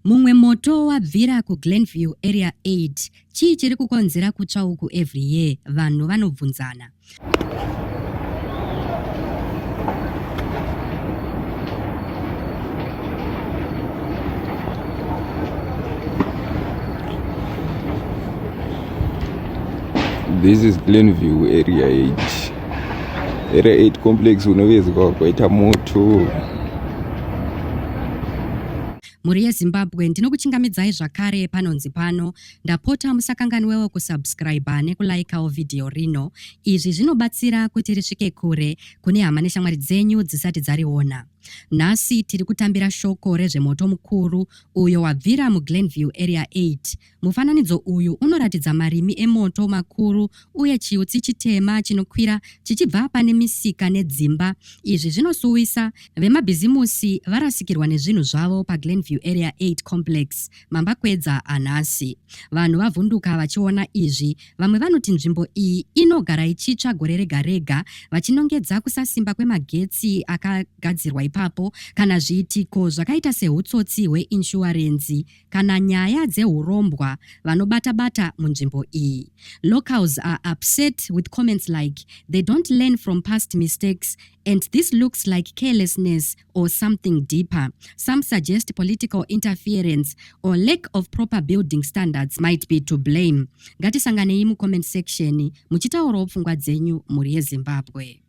Mumwe moto wabvira kuGlenview Area 8 chii chiri kukonzera kutsva uku every year? Vanhu vanobvunzana. This is Glenview Area 8. Area 8 complex unovezwa kwaita moto. Muri yeZimbabwe ndinokuchingamidzai zvakare panonzi pano. Ndapota musakanganwewo kusubscribe nekulikewo video rino. Izvi zvinobatsira kuti risvike kure kune hama neshamwari dzenyu dzisati dzariona. Nhasi tiri kutambira shoko rezvemoto mukuru uyo wabvira muGlenview Area 8. Mufananidzo uyu unoratidza marimi emoto makuru uye chiutsi chitema chinokwira chichibva pane misika nedzimba. Izvi zvinosuwisa vemabhizimusi varasikirwa nezvinhu zvavo paGlenview Area 8 complex mambakwedza anhasi. Vanhu vavhunduka vachiona izvi. Vamwe vanoti nzvimbo iyi inogara ichitsva gore rega rega vachinongedza kusasimba kwemagetsi akagadzirwa ipapo kana zviitiko zvakaita sehutsotsi hweinsurance kana nyaya dzehurombwa vanobata-bata munzvimbo iyi. Locals are upset with comments like they don't learn from past mistakes and this looks like carelessness or something deeper. Some suggest political interference or lack of proper building standards might be to blame. Ngatisanganei mucomment section muchitaurawo pfungwa dzenyu muri yeZimbabwe.